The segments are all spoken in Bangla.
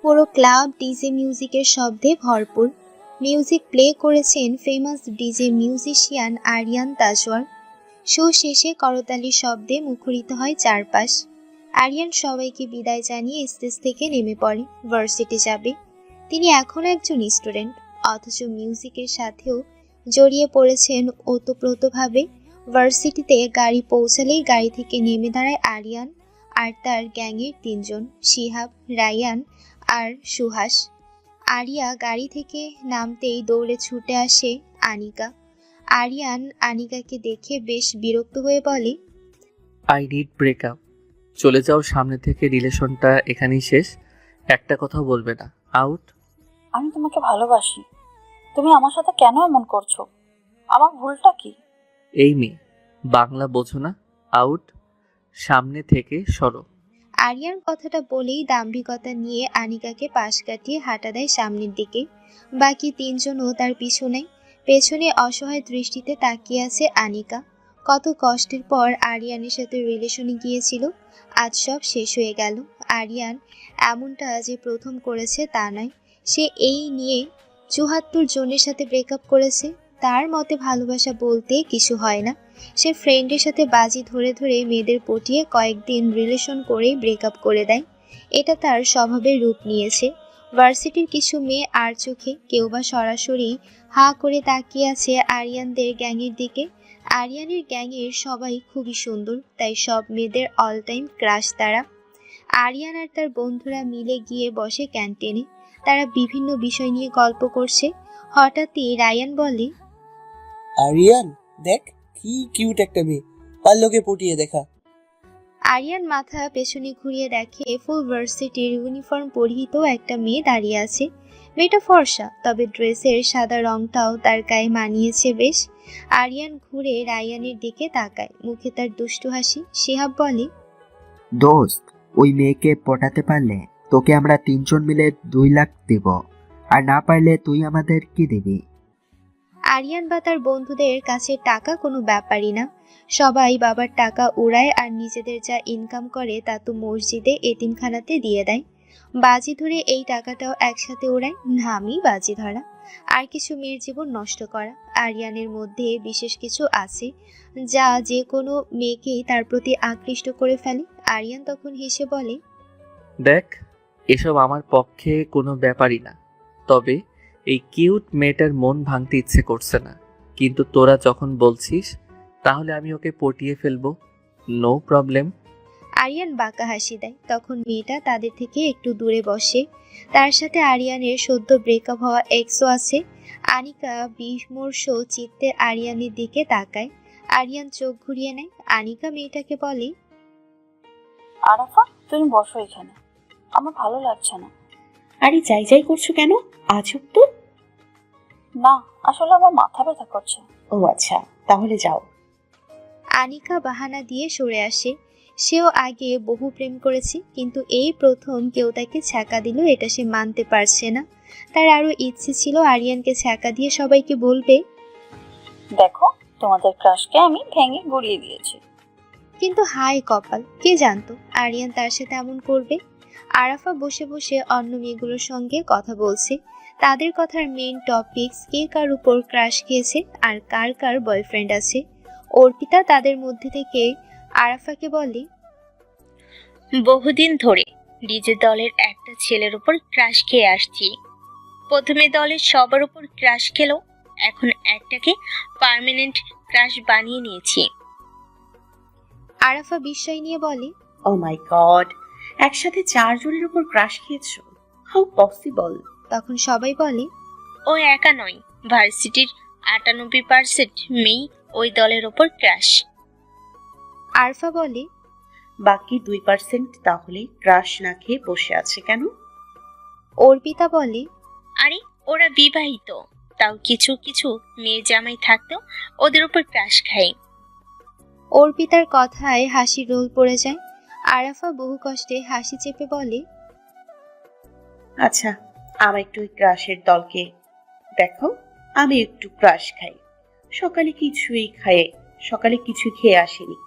পুরো ক্লাব ডিজে মিউজিকের শব্দে ভরপুর। মিউজিক প্লে করেছেন famous DJ musician Ariyan Tajwar. Show শেষে করতালির শব্দে মুখরিত হয় চারপাশ। আরিয়ান সবাইকে বিদায় জানিয়ে স্টেজ থেকে নেমে পড়ে, ভার্সিটি যাবে। তিনি এখনও একজন স্টুডেন্ট, অথচ মিউজিকের সাথেও জড়িয়ে পড়েছেন ওতপ্রোতভাবে। ভার্সিটিতে গাড়ি পৌঁছালেই গাড়ি থেকে নেমে দাঁড়ায় আরিয়ান আর তার গ্যাংয়ের তিনজন, শিহাব, রায়ান আর সুহাস। আরিয়া গাড়ি থেকে নামতেই দৌড়ে ছুটে আসে আনিকা। আরিয়ান আনিকাকে দেখে বেশ বিরক্ত হয়ে বলে, আই নিড ব্রেকআপ। চলে যাও সামনে থেকে, রিলেশনটা এখানেই শেষ। একটা কথাও বলবে না। আউট। আমি তোমাকে ভালোবাসি, তুমি আমার সাথে কেন এমন করছো? আমার ভুলটা কি? এই মেয়ে, বাংলা বোঝো না? আউট। সামনে থেকে সরো। আরিয়ান কথাটা বলেই দাম্ভিকতা নিয়ে আনিকাকে পাশ কাটিয়ে হাঁটা দেয় সামনের দিকে। বাকি তিনজনও তার পিছু নেয়। পেছনে অসহায় দৃষ্টিতে তাকিয়ে আছে আনিকা। কত কষ্টের পর আরিয়ানের সাথে রিলেশনে গিয়েছিল, আজ সব শেষ হয়ে গেল। আরিয়ান এমনটা যে প্রথম করেছে তা নয়, সে এই নিয়ে ৭৪ জনের সাথে ব্রেকআপ করেছে। তার মতে ভালোবাসা বলতে কিছু হয় না। সে ফ্রেন্ডের সাথে বাজি ধরে ধরে মেয়েদের পটিয়ে কয়েকদিন রিলেশন করেই ব্রেকআপ করে দেয়। এটা তার স্বভাবের রূপ নিয়েছে। ভার্সিটির কিছু মেয়ে আর চোখে, কেউ বা সরাসরি হা করে তাকিয়ে আছে আরিয়ানদের গ্যাংয়ের দিকে। আরিয়ানের গ্যাংয়ের সবাই খুবই সুন্দর, তাই সব মেয়েদের অল টাইম ক্রাশ তারা। আরিয়ান আর তার বন্ধুরা মিলে গিয়ে বসে ক্যান্টিনে। তারা বিভিন্ন বিষয় নিয়ে গল্প করছে। হঠাৎই রায়ান বলে, আরিয়ান দেখ, কি কিউট একটা মেয়ে, পাল্লোকে পটিয়ে দেখা। আরিয়ান মাথা পেছনে ঘুরিয়ে দেখে ফুল ভার্সিটির ইউনিফর্ম পরিহিত একটা মেয়ে দাঁড়িয়ে আছে। মেয়েটা ফর্সা, তবে ড্রেসের সাদা রংটাও তার গায়ে মানিয়েছে বেশ। আরিয়ান ঘুরে রায়ানের দিকে তাকায়, মুখে তার দুষ্টু হাসি। শিহাব বলে, দোস্ত, ওই মেয়েকে পটাতে পারলে তোকে আমরা ৩ জন মিলে ২ লাখ দেব, আর না পারলে তুই আমাদের কি দিবি? আরিয়ান বা তার বন্ধুদের কাছে টাকা কোনো ব্যাপারই না। সবাই বাবার টাকা উড়ায় আর নিজেদের যা ইনকাম করে তা তো মসজিদে এতিমখানাতে দিয়ে দেয়। বাজি ধরে এই টাকাটাও একসাথে ওড়ায়, নামই বাজি ধরা। আর কিছু মেয়ের জীবন নষ্ট করা। আরিয়ানের মধ্যে বিশেষ কিছু আছে যা যে কোনো মেয়েকেই তার প্রতি আকৃষ্ট করে ফেলে। আরিয়ান তখন হেসে বলে, দেখ, এসব আমার পক্ষে কোনো ব্যাপারই না। তবে এই কিউট মেয়েটার মন ভাঙতে ইচ্ছে করছে না, কিন্তু তোরা যখন বলছিস তাহলে আমি ওকে পটিয়ে ফেলবো। No problem. আরিয়ান বাঁকা হাসি দেয়। তখন মেয়েটা তাদের থেকে একটু দূরে বসে। তার সাথে আরিয়ানের সদ্য ব্রেকআপ হওয়া এক্সও আছে। আনিকা বিমর্ষ চিত্তে আরিয়ানের দিকে তাকায়। আরিয়ান চোখ ঘুরিয়ে নেয়। আনিকা মেয়েটাকে বলে, আরাফা, তুমি বসো এখানে, আমার ভালো লাগছে না। আরে যাই যাই করছো কেন? আজব তো। না, আসলে আমার মাথা ব্যথা করছে। ও আচ্ছা, তাহলে যাও। আনিকা বাহানা দিয়ে সরে আসে। সেও আগে বহু প্রেম করেছে, কিন্তু এই প্রথম কেউ তাকে ছ্যাঁকা দিল, এটা সে মানতে পারছে না। তার আরো ইচ্ছে ছিল আরিয়ানকে ছ্যাঁকা দিয়ে সবাইকে বলবে, দেখো, তোমাদের ক্রাশকে আমি ভেঙে গুড়িয়ে দিয়েছি। কিন্তু হায় কপাল, কে জানতো আরিয়ান তার সাথে এমন করবে। আরাফা বসে বসে অন্য মেয়েগুলোর সঙ্গে কথা বলছে। তাদের কথার মেইন টপিকস কে কার উপর ক্রাশ খেয়েছে আর কার কার বয়ফ্রেন্ড আছে। অর্পিতা তাদের মধ্যে থেকে আরাফাকে বলে, বহুদিন ধরে ডিজে দলের একটা ছেলের উপর ক্রাশ খেয়ে আসছি। প্রথমে দলের সবার উপর ক্রাশ খেলো, এখন একটাকে পার্মানেন্ট ক্রাশ বানিয়ে নিয়েছি। আরাফা বিস্ময় নিয়ে বলে, ও মাই গড, একসাথে ৪ জনের উপর ক্রাশ খেয়েছো? How possible? তখন সবাই বলে, ও একা নয়, ভার্সিটির ৯৮% মেয়েই ওই দলের ওপর ক্রাশ। আরফা বলে, বাকি ২% তাহলে ক্রাশ না খেয়ে বসে আছে কেন? অর্পিতা বলে, আরে ওরা বিবাহিত, তাও কিছু কিছু মেয়ে জামাই থাকতেও ওদের উপর ক্রাশ খায়। অর্পিতার কথায় হাসি রোল পড়ে যায়। আরাফা বহু কষ্টে হাসি চেপে বলে, আচ্ছা, আমার একটু ওই ক্রাশের দলকে দেখো, আমি একটু ক্রাশ খাই। সকালে কিছু খেয়ে আসিনি।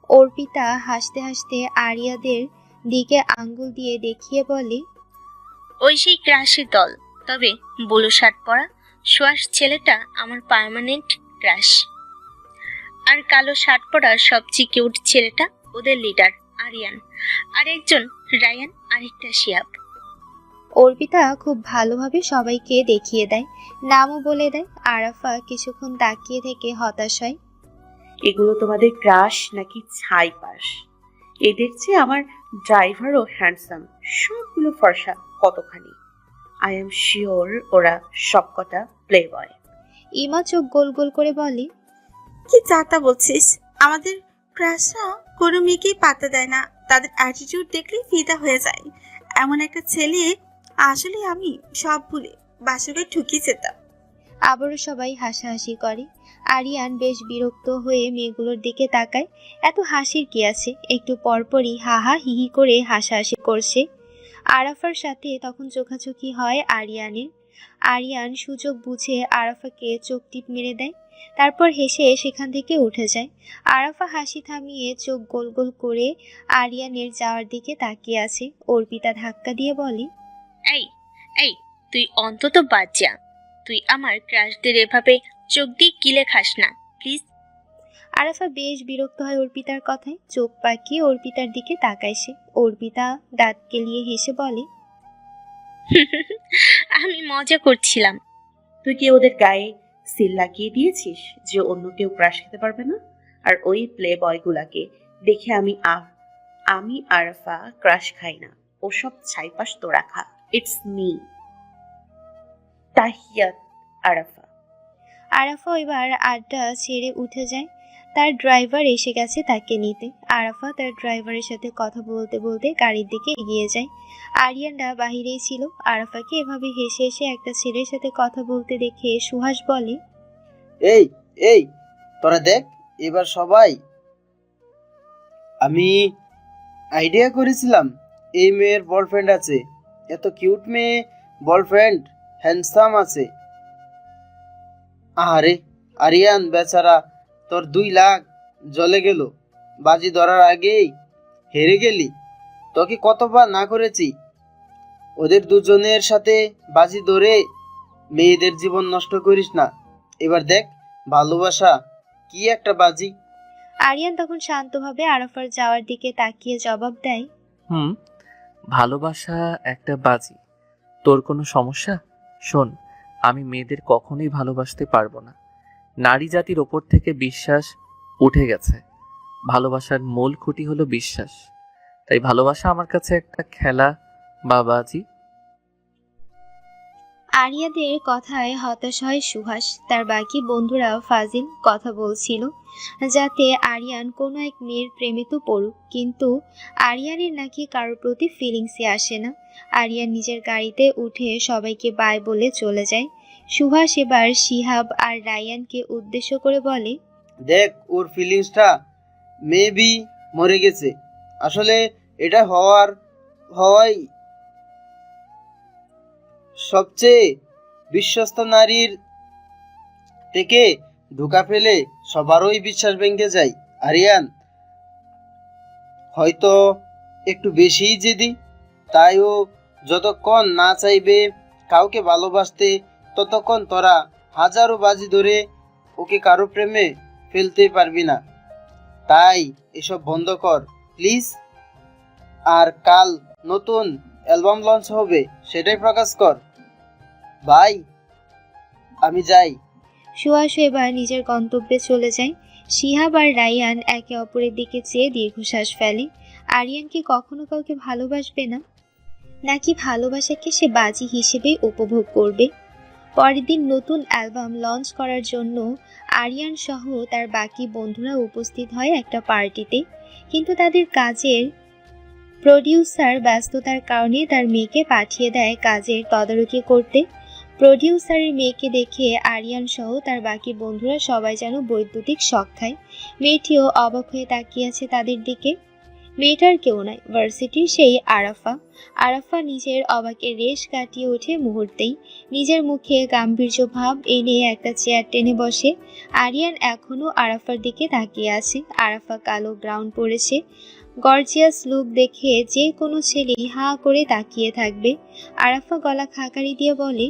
অর্পিতা হাসতে হাসতে আরিয়াদের দিকে আঙ্গুল দিয়ে দেখিয়ে বলে, ওই সেই ক্রাশের দল, তবে বুলো শার্ট পরা সোয়াস ছেলেটা আমার পার্মানেন্ট ক্রাশ। আর কালো শার্ট পরা সবচেয়ে কিউট ছেলেটা ওদের লিডার আরিয়ান, আর একজন রায়ান, আরেকটা শিয়াব। অর্পিতা খুব ভালোভাবে সবাইকে দেখিয়ে দেয়, নামও বলে দেয়। আরাফা কিছুক্ষণ তাকিয়ে থেকে হতাশ হয়। এগুলো তোমাদের ক্রাশ নাকি ছাই পাশ? এদের চেয়ে আমার ড্রাইভারও হ্যান্ডসাম, সবগুলো ফর্সা কতখানি। আই এম শিওর ওরা সবকটা প্লে বয়। ইমা চোখ গোল গোল করে বলে, কি চাটা বলছিস? আমাদের ক্রাশরা কোনো মেয়েকেই পাত্তা দেয় না, তাদের অ্যাটিটিউড দেখলেই ফিদা হয়ে যায়। এমন একটা ছেলে আসলে আমি সব ভুলে বাসকে ঠুকিয়ে যেতাম। আবারও সবাই হাসাহাসি করে। আরিয়ান বেশ বিরক্ত হয়ে মেয়েগুলোর দিকে তাকায়। এত হাসির কি আছে? একটু পরপরই হাহা হিহি করে হাসাহাসি করছে। আরাফার সাথে তখন চোখাচোখি হয় আরিয়ানের। আরিয়ান সুযোগ বুঝে আরাফাকে চোখ টিপ মেরে দেয়, তারপর হেসে সেখান থেকে উঠে যায়। আরাফা হাসি থামিয়ে চোখ গোল গোল করে আরিয়ানের যাওয়ার দিকে তাকিয়ে আছে। অর্পিতা ধাক্কা দিয়ে বলে, এই এই তুই অন্তত বাদ যা, তুই আমার ক্রাশদের এভাবে চোখ দিয়ে কিলে খাস না প্লিজ। আরাফা বেশ বিরক্ত হয় অর্পিতার কথায়, চোখ পাকিয়ে অর্পিতার দিকে তাকায় সে। অর্পিতা দাঁত কেলিয়ে হেসে বলে, আমি মজা করছিলাম। তুই কি ওদের গায়ে সিল লাগিয়ে দিয়েছিস যে অন্য কেউ ক্রাশ খেতে পারবে না? আর ওই প্লে বয়গুলাকে দেখে আমি আরাফা ক্রাশ খাই না, ওসব ছাইপাশ তো রাখা। It's me Tahiyat Arafa. আরাফা এবার আড্ডা ছেড়ে উঠে যায়। তার ড্রাইভার এসে গেছে তাকে নিতে। আরাফা তার ড্রাইভারের সাথে কথা বলতে বলতে গাড়ির দিকে এগিয়ে যায়। আরিয়ানরা বাহিরেই ছিল। আরাফাকে এভাবে হেসে হেসে একটা ছেলের সাথে কথা বলতে দেখে সুহাস বলে, এই এই তোরা দেখ, এবার সবাই। আমি আইডিয়া করেছিলাম এই মেয়ের বয়ফ্রেন্ড আছে, এত কিউট মেয়ে, বয়ফ্রেন্ড হ্যান্ডসাম আছে। আরে আরিয়ান বেচারা, তোর 2 লাখ জ্বলে গেল, বাজি ধরার আগেই হেরে গেলি। তোকে কতবার না করেছি ওদের দুজনের সাথে বাজি ধরে মেয়েদের জীবন নষ্ট করিস না। এবার দেখ ভালোবাসা কি একটা বাজি। আরিয়ান তখন শান্তভাবে আরাফার যাওয়ার দিকে তাকিয়ে জবাব দেয়, ভালোবাসা একটা বাজি। তোর কোনো সমস্যা? শোন, আমি মেয়েদের কখনোই ভালোবাসতে পারবো না। নারী জাতির ওপর থেকে বিশ্বাস উঠে গেছে। ভালোবাসার মূল খুঁটি হলো বিশ্বাস। তাই ভালোবাসা আমার কাছে একটা খেলা বা বাজি। আরিয়াদের কথায় হতাশ হয় সুহাস। তার বাকি বন্ধুরা ফাজিল কথা বলছিল যাতে আরিয়ান কোনো এক মেয়ের প্রেমে তো পড়ুক, কিন্তু আরিয়ানের নাকি কারোর প্রতি ফিলিংসই আসে না। আরিয়ান নিজের গাড়িতে উঠে সবাইকে বাই বলে চলে যায়। সুহাস এবার শিহাব আর রায়ানকে উদ্দেশ্য করে বলে, দেখ ওর ফিলিংসটা মেবি মরে গেছে। আসলে এটা হওয়াই সবচেয়ে বিশ্বস্ত নারীর থেকে ধোঁকা ফেলে সবারই বিশ্বাস ভেঙে যায়। আরিয়ান হয়তো একটু বেশিই জেদি, তাই ও যতক্ষণ না চাইবে কাউকে ভালোবাসতে ততক্ষণ তোরা হাজারো বাজি ধরে ওকে কারো প্রেমে ফেলতে পারবি না। তাই এসব বন্ধ কর প্লিজ। আর কাল নতুন অ্যালবাম লঞ্চ হবে, সেটাই প্রকাশ কর। বাই, আমি যাই। সুহাস এবার নিজের গন্তব্যে চলে যায়। শিহাব আর রায়ান একে অপরের দিকে চেয়ে দীর্ঘশ্বাস ফেলে। আরিয়ান কি কখনো কাউকে ভালোবাসবে না, নাকি ভালোবাসাকে সে বাজি হিসেবেই উপভোগ করবে? পরের দিন নতুন অ্যালবাম লঞ্চ করার জন্য আরিয়ান সহ তার বাকি বন্ধুরা উপস্থিত হয় একটা পার্টিতে, কিন্তু তাদের কাজের প্রডিউসার ব্যস্ততার কারণে তার মেয়েকে পাঠিয়ে দেয় কাজের তদারকি করতে। প্রডিউসারের মেয়েকে দেখে আরিয়ান সহ তার বাকি বন্ধুরা সবাই যেন বৈদ্যুতিক শক খায়। মেয়েটিও অবাক হয়ে তাকিয়ে আছে তাদের দিকে। মেয়েটার কেউ নয়, ভার্সিটির সেই আরাফা। আরাফা নিজের অবাকের রেশ কাটিয়ে ওঠে মুহূর্তেই। নিজের মুখে গাম্ভীর্য ভাব এনে একটা চেয়ার টেনে বসে। আরিয়ান এখনো আরাফার দিকে তাকিয়ে আছে। আরাফা কালো গ্রাউন পরেছে, গর্জিয়াস লুক দেখে যে কোনো ছেলেই হাঁ করে তাকিয়ে থাকবে। আরাফা গলা খাকারি দিয়ে বলে,